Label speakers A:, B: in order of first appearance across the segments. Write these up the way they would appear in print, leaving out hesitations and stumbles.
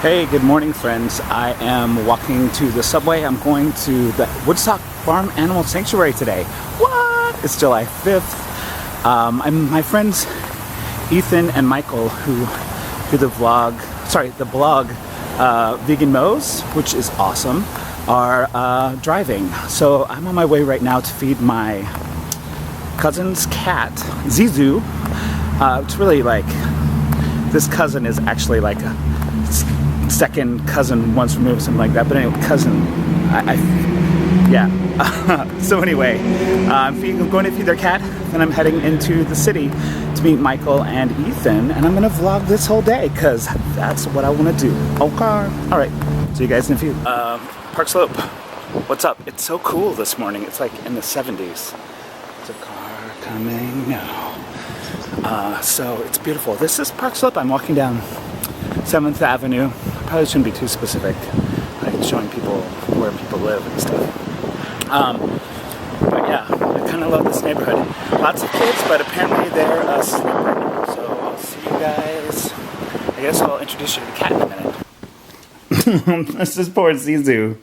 A: Hey, good morning, friends. I am walking to the subway. I'm going to the Woodstock Farm Animal Sanctuary today. What? It's July 5th. I'm my friends Ethan and Michael, who do the blog Vegan Mos, which is awesome, are driving. So I'm on my way right now to feed my cousin's cat, Zizu. It's really like, this cousin is actually like a second cousin once removed, something like that. But anyway, cousin, yeah. So anyway, I'm going to feed their cat, and I'm heading into the city to meet Michael and Ethan, and I'm gonna vlog this whole day because that's what I want to do. Okay. All right. See you guys in a few. Park Slope. What's up? It's so cool this morning. It's like in the 70s. There's a car coming now. So it's beautiful. This is Park Slope. I'm walking down 7th Avenue. Probably shouldn't be too specific, like showing people where people live and stuff. But yeah, I kind of love this neighborhood. Lots of kids, but apparently they're sleeping. So I'll see you guys. I guess I'll introduce you to the cat in a minute. This is poor Zizu.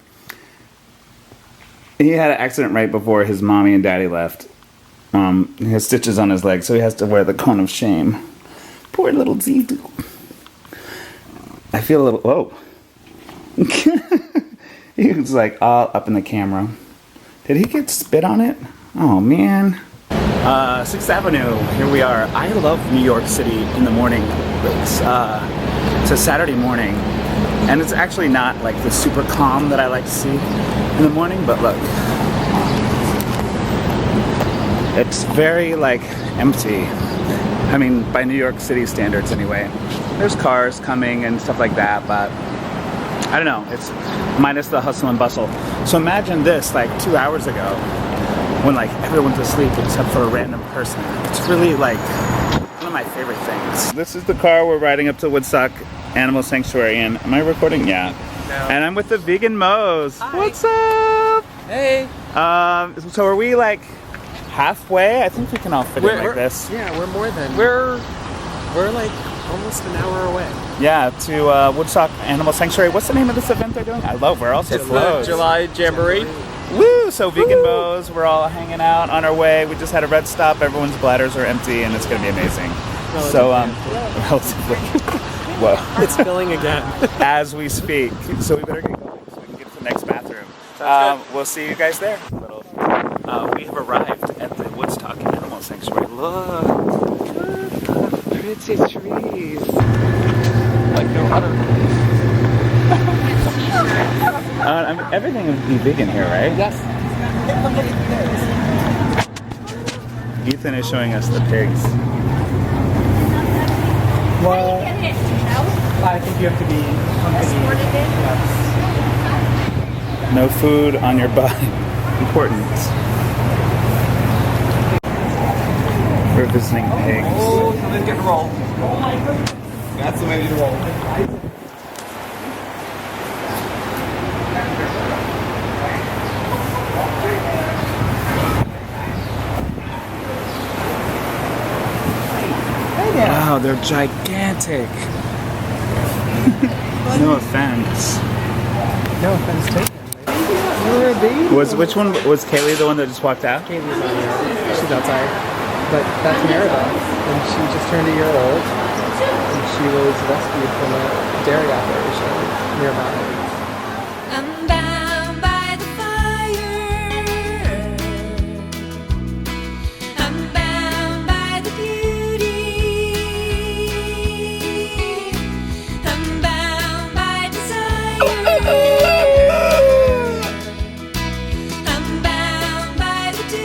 A: He had an accident right before his mommy and daddy left. He has stitches on his leg, so he has to wear the cone of shame. Poor little Zizu. I feel a little, whoa. He was like all up in the camera. Did he get spit on it? Oh man. 6th Avenue, here we are. I love New York City in the morning. It's a Saturday morning, and it's actually not like the super calm that I like to see in the morning, but look. It's very like empty. I mean, by New York City standards anyway. There's cars coming and stuff like that, but I don't know, it's minus the hustle and bustle. So imagine this like 2 hours ago when like everyone's asleep except for a random person. It's really like one of my favorite things. This is the car we're riding up to Woodstock Animal Sanctuary in. Am I recording? Yeah. No. And I'm with the Vegan Mos. Hi. What's up?
B: Hey.
A: So are we like halfway? I think we can all fit in like this.
B: Yeah, we're more than. We're like almost an hour away.
A: Yeah, to Woodstock Animal Sanctuary. What's the name of this event they're doing? I love where else it's closed.
B: July Jamboree.
A: Woo! So Vegan Mos, we're all hanging out on our way. We just had a red stop. Everyone's bladders are empty, and it's going to be amazing. Relatively. Whoa.
B: It's filling again.
A: As we speak. So we better get going so we can get to the next bathroom. We'll see you guys there. We have arrived at the Woodstock Animal Sanctuary. Look the pretty trees.
B: Like no other.
A: Everything would be vegan here, right?
B: Yes.
A: Ethan is showing us the pigs.
B: Well, I think you have to be escorted in. Yes.
A: No food on your body. Important. We're visiting pigs.
B: Oh, somebody's getting rolled. That's the way to roll.
A: Wow, they're gigantic. No offense.
B: No offense taken.
A: Which one was Kaylee, the one that just walked out?
B: Kaylee's on here. She's outside. But that's Maribel, and she just turned 1 year old, and she was rescued from a dairy operation nearby.
C: I'm down by the fire. I'm bound by the beauty. I'm bound by desire. I'm bound by the duty.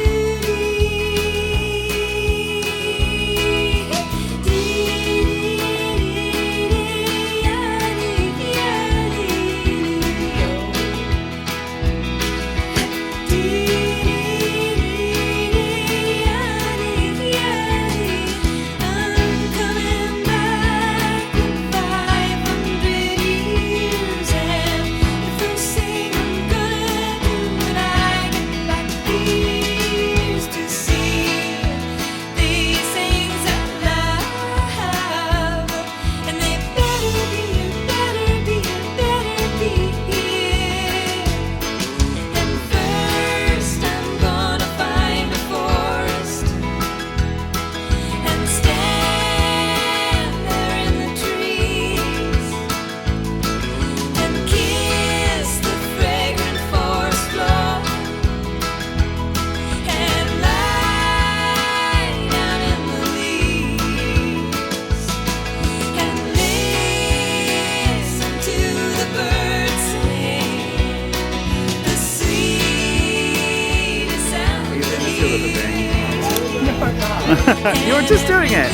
A: You were just doing it.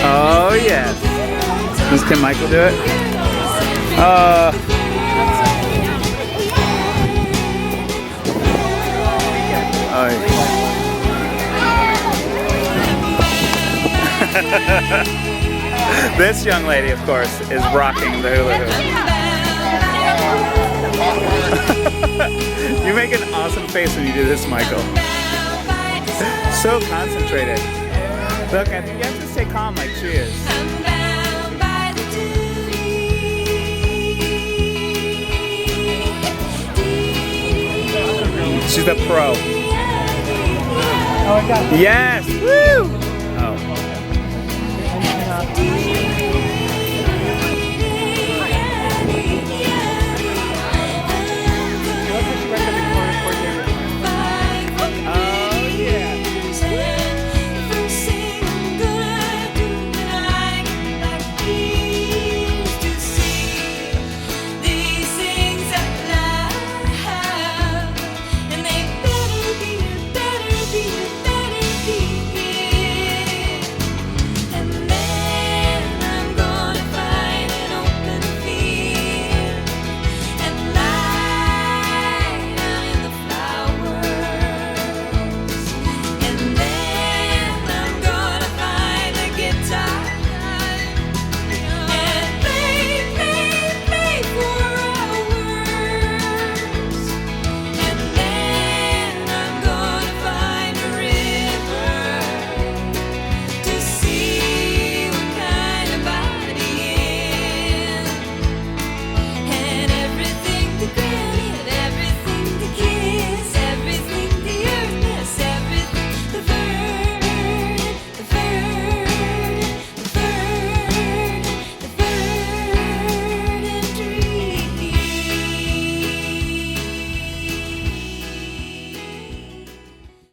A: Oh yes. Can Michael do it? This young lady, of course, is rocking the hula hoop. You make an awesome face when you do this, Michael. So concentrated. Look, I think you have to stay calm like she is. She's a pro.
B: Oh, I got it.
A: Yes! Woo!